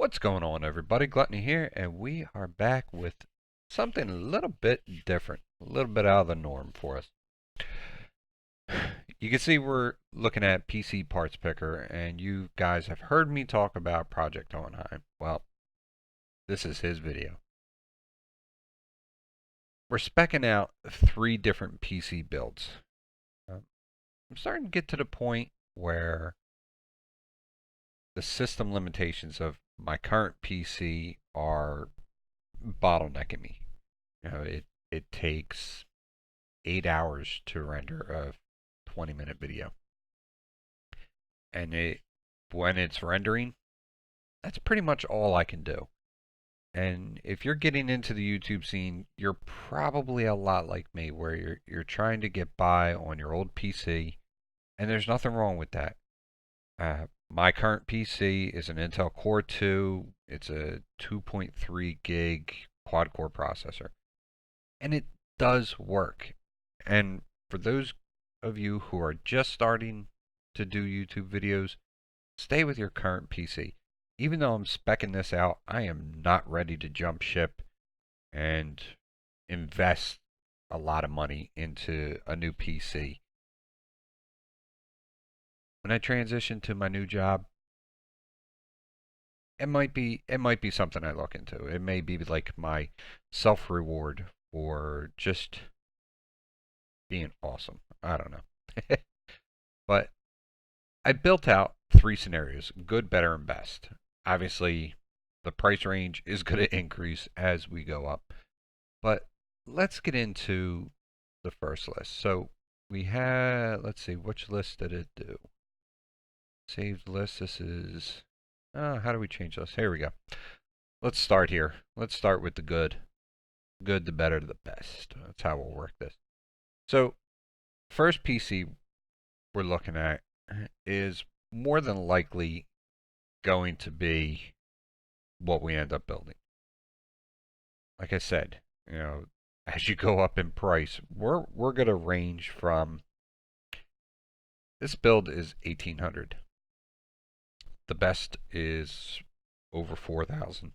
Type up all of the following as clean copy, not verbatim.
What's going on, everybody? Gluttony here, and we are back with something a little bit different, a little bit out of the norm for us. You can see we're looking at PC Parts Picker, and you guys have heard me talk about Project Hohenheim. Well, this is his video. We're speccing out 3 different PC builds. I'm starting to get to the point where the system limitations of my current PC are bottlenecking me. It takes 8 hours to render a 20-minute video. And when it's rendering, that's pretty much all I can do. And if you're getting into the YouTube scene, you're probably a lot like me, where you're trying to get by on your old PC, and there's nothing wrong with that. My current PC is an Intel Core 2. It's a 2.3 gig quad-core processor. And it does work. And for those of you who are just starting to do YouTube videos, stay with your current PC. Even though I'm speccing this out, I am not ready to jump ship and invest a lot of money into a new PC. When I transition to my new job, it might be something I look into. It may be like my self-reward for just being awesome. I don't know. But I built out 3 scenarios: good, better, and best. Obviously, the price range is going to increase as we go up. But let's get into the first list. So we had, let's see, which list did it do? Saved list. This is, how do we change this? Here we go. Let's start here. Let's start with the good. Good, the better, the best. That's how we'll work this. So, first PC we're looking at is more than likely going to be what we end up building. Like I said, as you go up in price, we're going to range from, this build is 1800. The best is over 4000.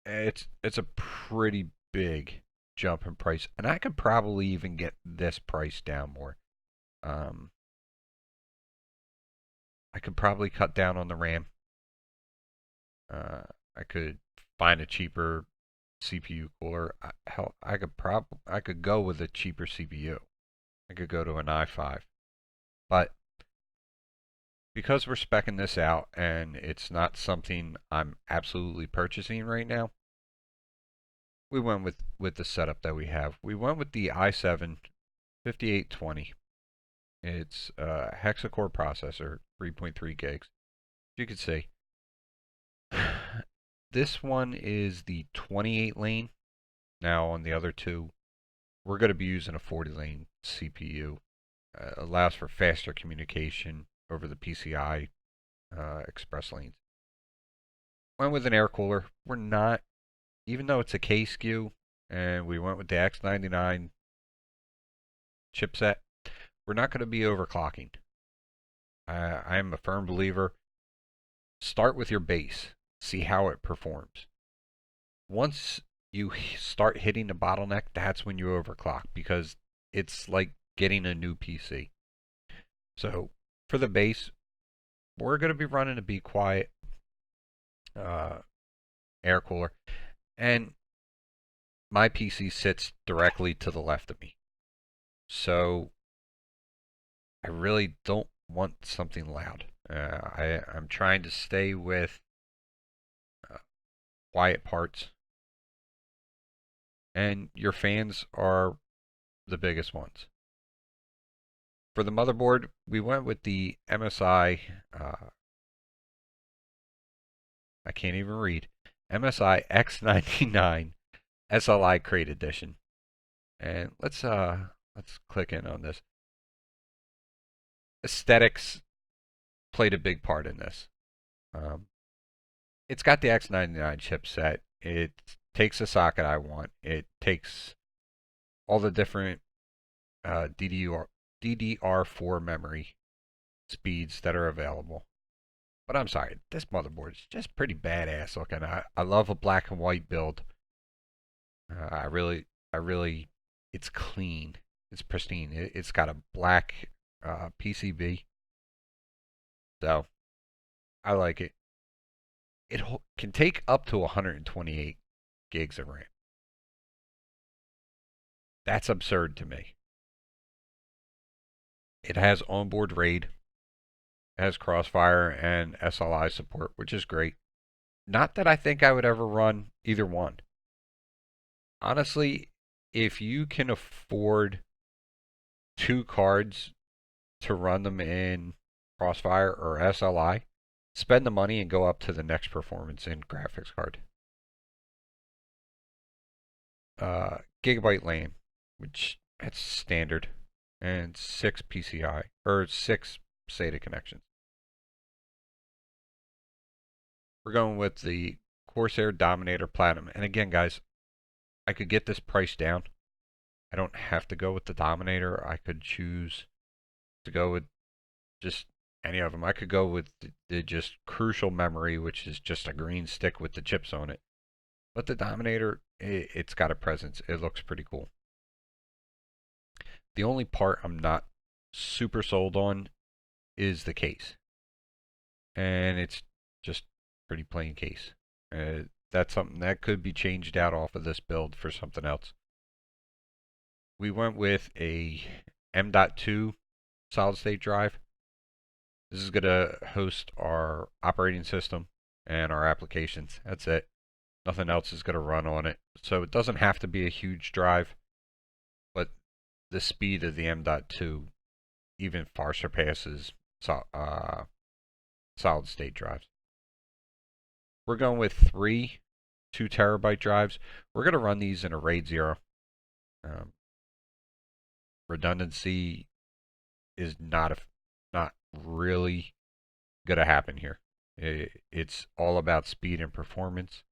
It's a pretty big jump in price, and I could probably even get this price down more. I could probably cut down on the RAM. I could find a cheaper CPU cooler. Hell, I could go with a cheaper CPU. I could go to an i5. But because we're speccing this out and it's not something I'm absolutely purchasing right now, we went with the setup that we have. We went with the i7 5820. It's a hexa-core processor, 3.3 gigs. As you can see, this one is the 28 lane. Now on the other two, we're going to be using a 40 lane CPU. Allows for faster communication over the PCI express lanes. Went with an air cooler. We're not, even though it's a K SKU, and we went with the X99 chipset, we're not going to be overclocking. I am a firm believer. Start with your base. See how it performs. Once you start hitting the bottleneck, that's when you overclock, because it's like getting a new PC. So for the base, we're going to be running a Be Quiet air cooler, and my PC sits directly to the left of me. So I really don't want something loud. I'm trying to stay with quiet parts, and your fans are the biggest ones. For the motherboard, we went with the MSI, I can't even read, MSI X99 SLI Crate Edition. And let's click in on this. Aesthetics played a big part in this. It's got the X99 chipset. It takes the socket I want. It takes all the different DDR4 memory speeds that are available. But I'm sorry, this motherboard is just pretty badass looking. I love a black and white build. I really, it's clean. It's pristine. It's got a black PCB. So, I like it. It can take up to 128 gigs of RAM. That's absurd to me. It has onboard RAID, it has Crossfire and SLI support, which is great. Not that I think I would ever run either one. Honestly, if you can afford two cards to run them in Crossfire or SLI, spend the money and go up to the next performance in graphics card. Gigabyte LAN, which that's standard, and 6 PCI or 6 SATA connections. We're going with the Corsair Dominator Platinum, and again, guys, I could get this price down. I don't have to go with the Dominator. I could choose to go with just any of them. I could go with the just crucial memory, which is just a green stick with the chips on it. But the Dominator, it's got a presence. It looks pretty cool. The only part I'm not super sold on is the case. And it's just pretty plain case. That's something that could be changed out off of this build for something else. We went with a M.2 solid state drive. This is going to host our operating system and our applications. That's it. Nothing else is going to run on it. So it doesn't have to be a huge drive, but the speed of the M.2 even far surpasses solid state drives. We're going with 3 2 terabyte drives. We're going to run these in a RAID 0. Redundancy is not really going to happen here. It's all about speed and performance.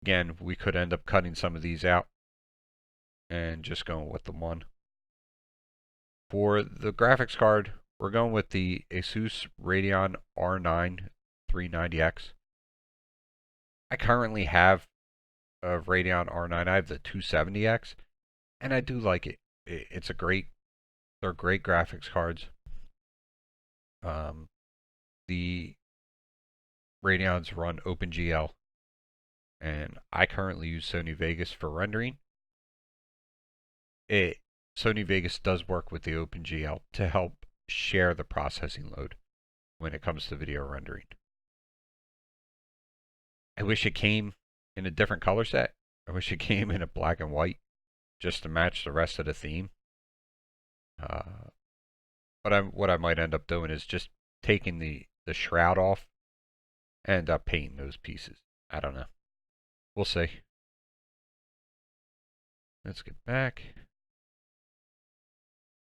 Again, we could end up cutting some of these out and just going with the one. For the graphics card, we're going with the Asus Radeon R9 390X. I currently have a Radeon R9. I have the 270X, and I do like it. They're great graphics cards. The Radeons run OpenGL, and I currently use Sony Vegas for rendering. Sony Vegas does work with the OpenGL to help share the processing load when it comes to video rendering. I wish it came in a different color set. I wish it came in a black and white just to match the rest of the theme. But what I might end up doing is just taking the shroud off and end up painting those pieces. I don't know. We'll see. Let's get back.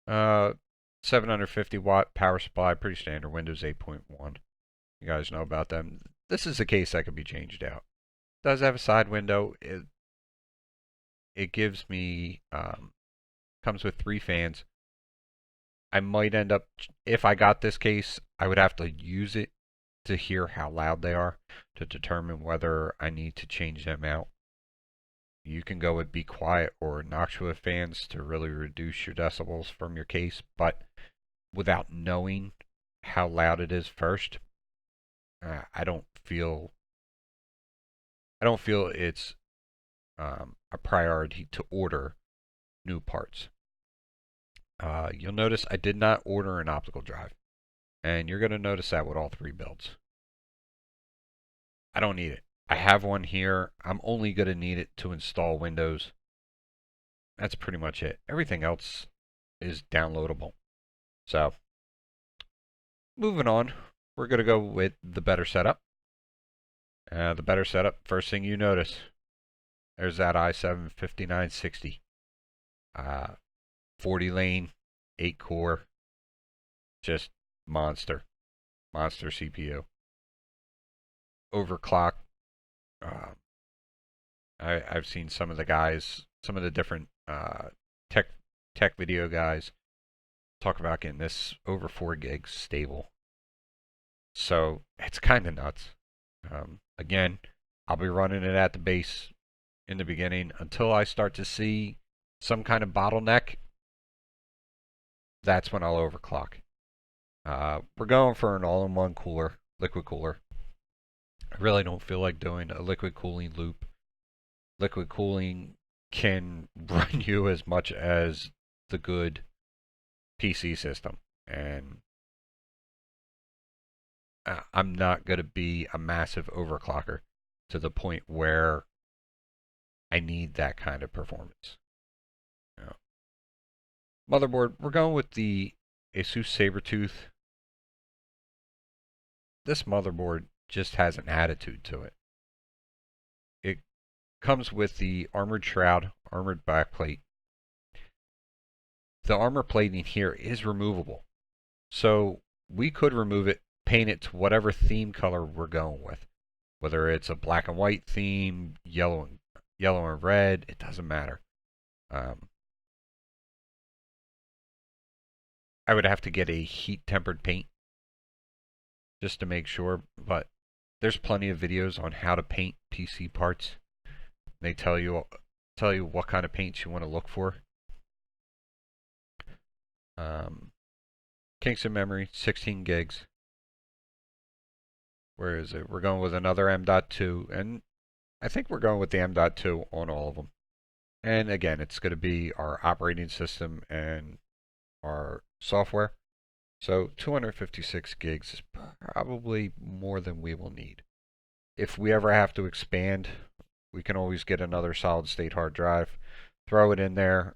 750 watt power supply, pretty standard, Windows 8.1. You guys know about them. This is a case that could be changed out. It does have a side window. It gives me, comes with 3 fans. I might end up, if I got this case, I would have to use it to hear how loud they are to determine whether I need to change them out. You can go with Be Quiet or Noctua fans to really reduce your decibels from your case, but without knowing how loud it is first, I don't feel it's a priority to order new parts. You'll notice I did not order an optical drive, and you're going to notice that with all 3 builds. I don't need it. I have one here. I'm only going to need it to install Windows. That's pretty much it. Everything else is downloadable. So, moving on, we're going to go with the better setup. The better setup, first thing you notice, there's that i7 5960. 40 lane, 8 core, just monster CPU. Overclock. I've seen some of the guys, some of the different tech video guys talk about getting this over 4 gigs stable. So it's kind of nuts. Again, I'll be running it at the base in the beginning until I start to see some kind of bottleneck. That's when I'll overclock. We're going for an all-in-one cooler, liquid cooler. I really don't feel like doing a liquid cooling loop. Liquid cooling can run you as much as the good PC system, and I'm not going to be a massive overclocker to the point where I need that kind of performance. You know. Motherboard, we're going with the Asus Sabertooth. This motherboard just has an attitude to it. It comes with the armored shroud, armored backplate. The armor plating here is removable. So we could remove it, paint it to whatever theme color we're going with. Whether it's a black and white theme, yellow and red, it doesn't matter. I would have to get a heat tempered paint just to make sure, but there's plenty of videos on how to paint PC parts. They tell you what kind of paints you want to look for. Kingston memory, 16 gigs. Where is it? We're going with another M.2, and I think we're going with the M.2 on all of them. And again, it's going to be our operating system and our software. So 256 gigs is probably more than we will need. If we ever have to expand, we can always get another solid state hard drive, throw it in there,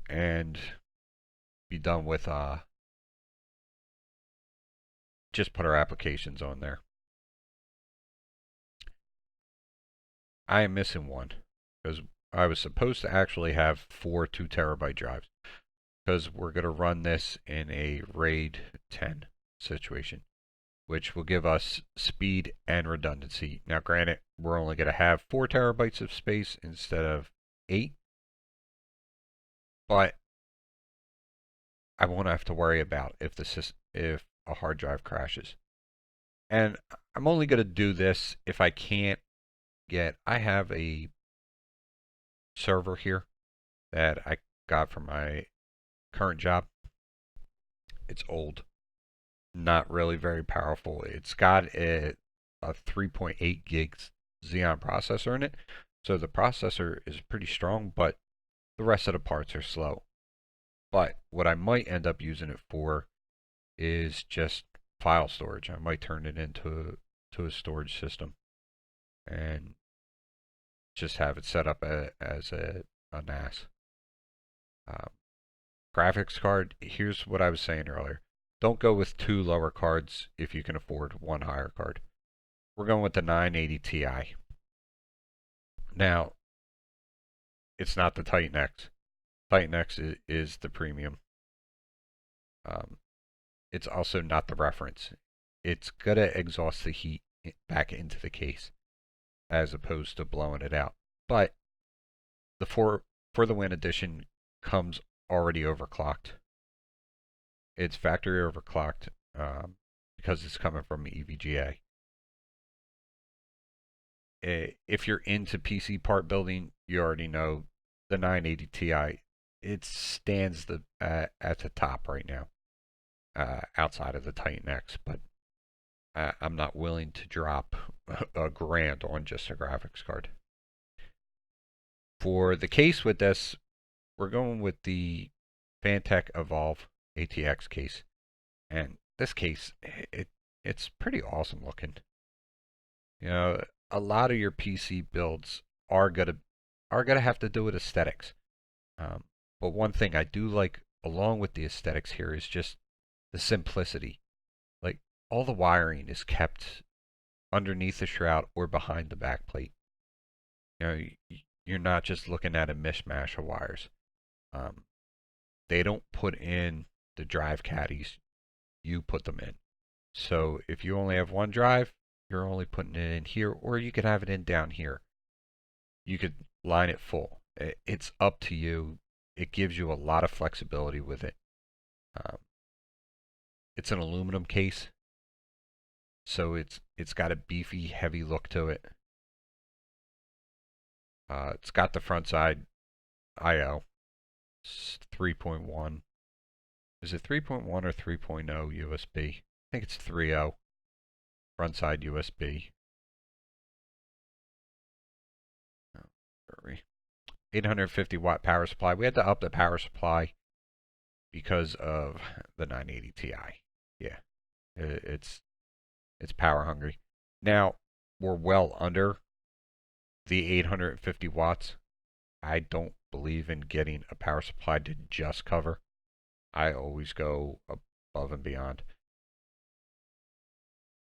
and be done with just put our applications on there. I am missing one because I was supposed to actually have 4 2 terabyte drives because we're going to run this in a RAID 10 situation, which will give us speed and redundancy. Now, granted, we're only going to have 4 terabytes of space instead of 8, but I won't have to worry about if a hard drive crashes. And I'm only going to do this if I can't I have a server here that I got from my current job. It's old, not really very powerful. It's got a 3.8 gigs Xeon processor in it, so the processor is pretty strong, but the rest of the parts are slow. But what I might end up using it for is just file storage. I might turn it into a storage system and just have it set up as a NAS. Graphics card, here's what I was saying earlier. Don't go with 2 lower cards if you can afford 1 higher card. We're going with the 980 Ti. Now, it's not the Titan X. Titan X is the premium. It's also not the reference. It's going to exhaust the heat back into the case as opposed to blowing it out. But the For the Win edition comes already overclocked. It's factory overclocked because it's coming from EVGA. If you're into PC part building, you already know the 980 Ti. It stands at the top right now, outside of the Titan X. But I'm not willing to drop $1,000 on just a graphics card. For the case with this, we're going with the Fantech Evolve ATX case, and this case it's pretty awesome looking. You know, a lot of your PC builds are gonna have to do with aesthetics, but one thing I do like along with the aesthetics here is just the simplicity. Like all the wiring is kept underneath the shroud or behind the backplate. You know, you're not just looking at a mishmash of wires. They don't put in the drive caddies, you put them in. So if you only have one drive, you're only putting it in here, or you could have it in down here. You could line it full. It's up to you. It gives you a lot of flexibility with it. It's an aluminum case, So it's got a beefy, heavy look to it. It's got the front side I/O. It's 3.1. Is it 3.1 or 3.0 USB? I think it's 3.0. Front side USB. 850 watt power supply. We had to up the power supply because of the 980 Ti. Yeah, it's power hungry. Now we're well under the 850 watts. I don't believe in getting a power supply to just cover. I always go above and beyond.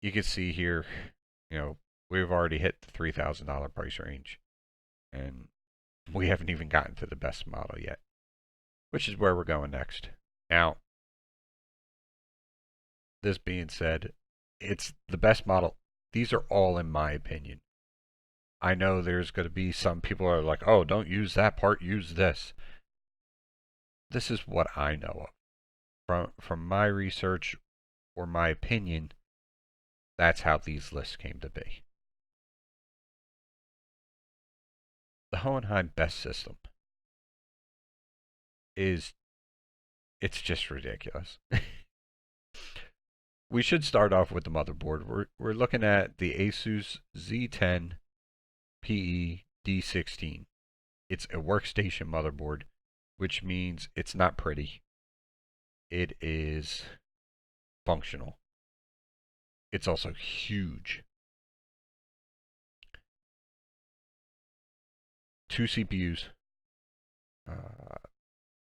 You can see here, we've already hit the $3,000 price range, and we haven't even gotten to the best model yet, which is where we're going next. Now, this being said, it's the best model. These are all in my opinion. I know there's going to be some people who are like, oh, don't use that part, use this. This is what I know of. From my research or my opinion, that's how these lists came to be. The Hohenheim best system it's just ridiculous. We should start off with the motherboard. We're looking at the Asus Z10 PE D16. It's a workstation motherboard, which means it's not pretty. It is functional. It's also huge. 2 CPUs,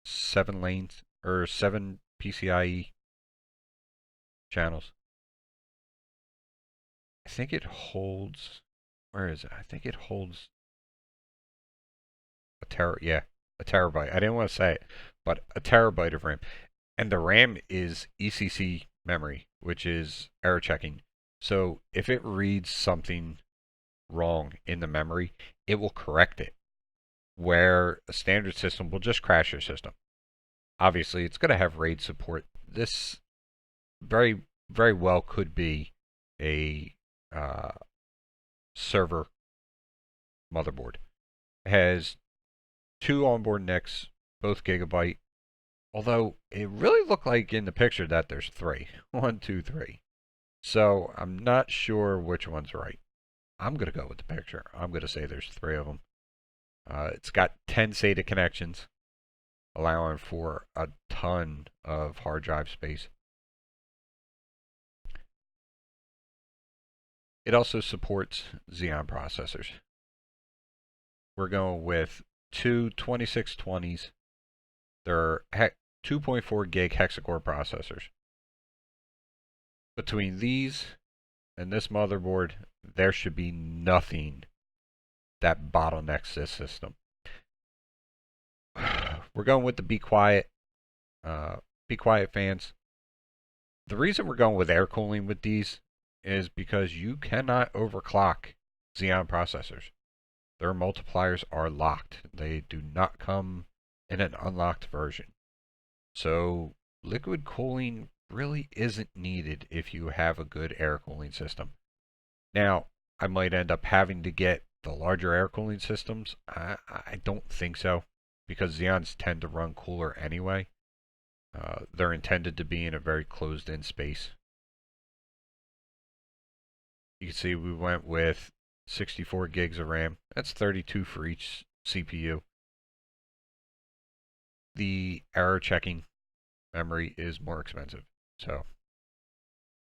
7 lanes, or 7 PCIe channels. I think it holds, where is it? I think it holds a terabyte. I didn't want to say it, but a terabyte of RAM. And the RAM is ECC memory, which is error checking. So if it reads something wrong in the memory, it will correct it. Where a standard system will just crash your system. Obviously, it's going to have RAID support. This very, very well could be a server motherboard. It has 2 onboard NICs, both gigabyte. Although it really looked like in the picture that there's 3. 1, 2, 3. So I'm not sure which one's right. I'm going to go with the picture. I'm going to say there's 3 of them. It's got 10 SATA connections, allowing for a ton of hard drive space. It also supports Xeon processors. We're going with 2 2620s. They're 2.4 gig hexacore processors. Between these and this motherboard, there should be nothing that bottlenecks this system. We're going with the Be Quiet fans. The reason we're going with air cooling with these is because you cannot overclock Xeon processors. Their multipliers are locked. They do not come in an unlocked version. So liquid cooling really isn't needed if you have a good air cooling system. Now, I might end up having to get the larger air cooling systems. I don't think so, because Xeons tend to run cooler anyway. They're intended to be in a very closed-in space. You can see we went with 64 gigs of RAM. That's 32 for each CPU. The error checking memory is more expensive, so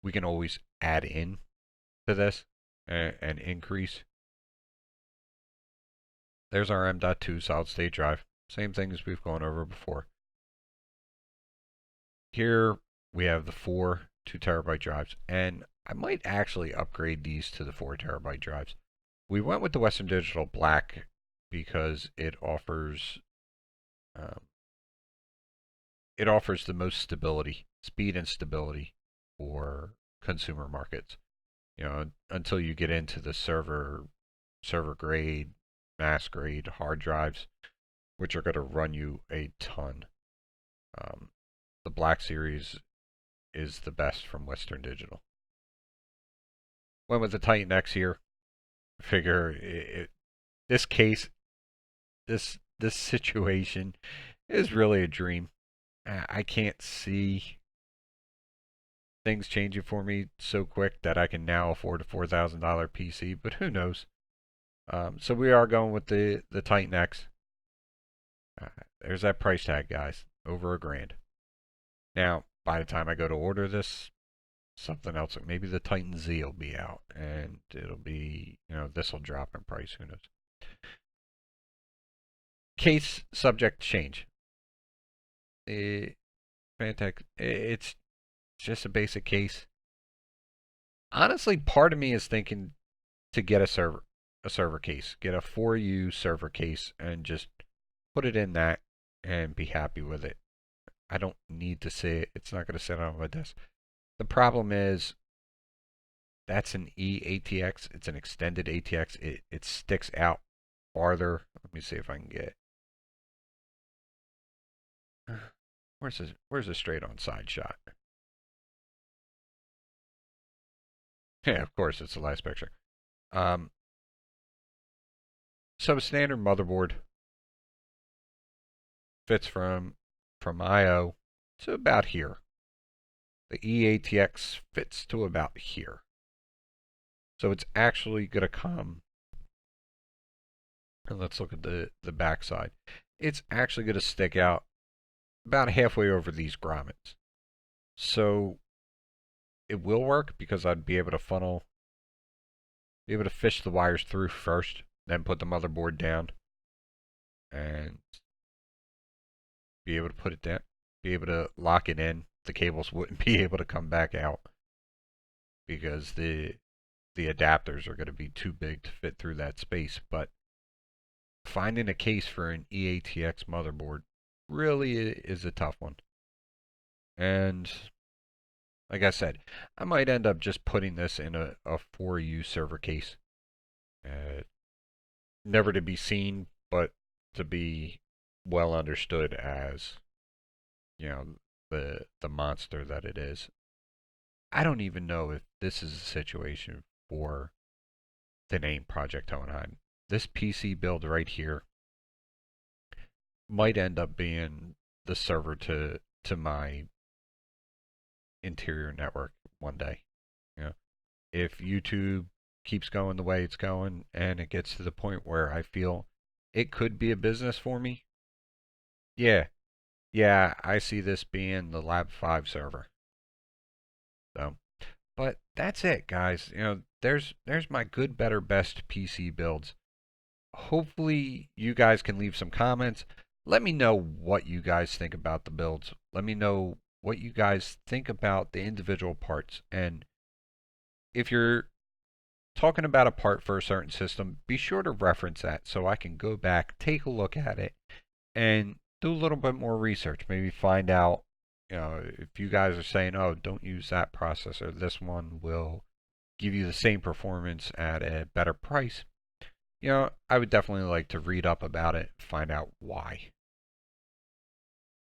we can always add in to this and increase. There's our M.2 solid state drive. Same thing as we've gone over before. Here we have the 4 2 terabyte drives, and I might actually upgrade these to the 4 terabyte drives. We went with the Western Digital Black because it offers the most stability, speed and stability for consumer markets. Until you get into the server grade, mass grade hard drives, which are going to run you a ton. The Black Series is the best from Western Digital. Went with the Titan X here. Figure this case, this situation is really a dream. I can't see things changing for me so quick that I can now afford a $4,000 PC, but who knows? So we are going with the Titan X. There's that price tag, guys, over $1,000. Now, by the time I go to order this, something else, maybe the Titan Z will be out, and it'll be, this will drop in price. Who knows? Case subject to change. Fantastic. It's just a basic case. Honestly, part of me is thinking to get a server case, get a 4U server case, and just put it in that and be happy with it. I don't need to see it. It's not going to sit on my desk. The problem is that's an eATX. It's an extended ATX. It sticks out farther. Let me see if I can get. Where's the straight on side shot? Yeah, of course it's the last picture. So a standard motherboard fits from IO to about here. The eATX fits to about here. So it's actually going to come, and let's look at the back side. It's actually going to stick out about halfway over these grommets. So it will work because I'd be able to fish the wires through first, then put the motherboard down, and be able to put it down, be able to lock it in. The cables wouldn't be able to come back out because the adapters are going to be too big to fit through that space. But finding a case for an eATX motherboard really is a tough one. And like I said, I might end up just putting this in a 4U server case. Never to be seen, but to be well understood as, the monster that it is. I don't even know if this is a situation for the name Project Hohenheim. This PC build right here might end up being the server to my interior network one day. If YouTube keeps going the way it's going and it gets to the point where I feel it could be a business for me, yeah, I see this being the Lab 5 server. So, but that's it, guys. There's my good, better, best PC builds. Hopefully, you guys can leave some comments. Let me know what you guys think about the builds. Let me know what you guys think about the individual parts. And if you're talking about a part for a certain system, be sure to reference that so I can go back, take a look at it, and do a little bit more research. Maybe find out, if you guys are saying, oh, don't use that processor, this one will give you the same performance at a better price. I would definitely like to read up about it, find out why.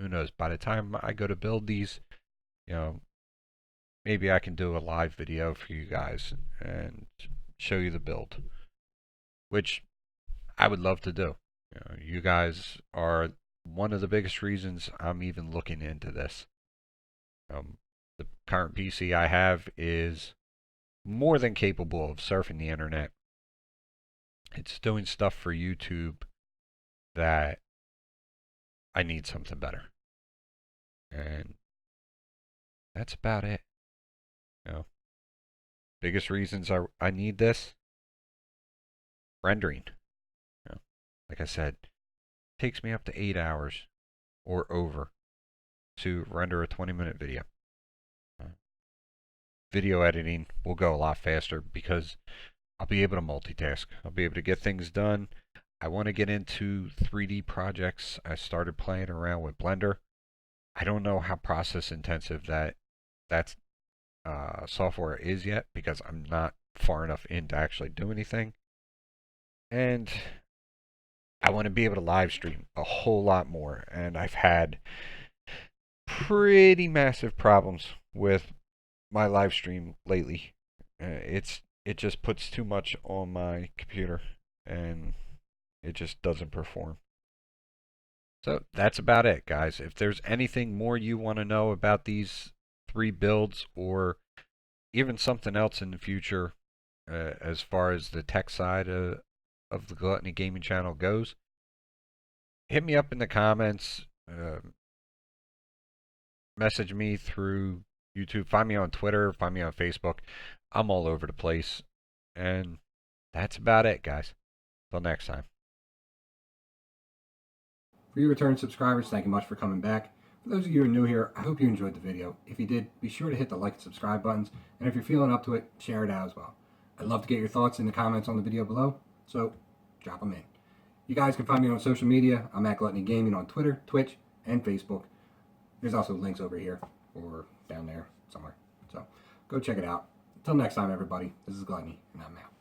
Who knows, by the time I go to build these, maybe I can do a live video for you guys and show you the build, which I would love to do. You guys are one of the biggest reasons I'm even looking into this. The current PC I have is more than capable of surfing the internet. It's doing stuff for YouTube that I need something better. And that's about it. Biggest reasons I need this: rendering. Like I said, it takes me up to 8 hours or over to render a 20-minute video. Video editing will go a lot faster because I'll be able to multitask. I'll be able to get things done. I want to get into 3D projects. I started playing around with Blender. I don't know how process intensive that software is yet because I'm not far enough in to actually do anything. And I want to be able to live stream a whole lot more. And I've had pretty massive problems with my live stream lately. It's it just puts too much on my computer and it just doesn't perform. So that's about it, guys. If there's anything more you want to know about these 3 builds, or even something else in the future, as far as the tech side of the Gluttony Gaming channel goes, hit me up in the comments. Message me through YouTube. Find me on Twitter. Find me on Facebook. I'm all over the place. And that's about it, guys. Till next time. For you returning subscribers, thank you much for coming back. For those of you who are new here, I hope you enjoyed the video. If you did, be sure to hit the like and subscribe buttons. And if you're feeling up to it, share it out as well. I'd love to get your thoughts in the comments on the video below, so drop them in. You guys can find me on social media. I'm at Gluttony Gaming on Twitter, Twitch, and Facebook. There's also links over here or down there somewhere. So go check it out. Until next time, everybody, this is Gluttony, and I'm out.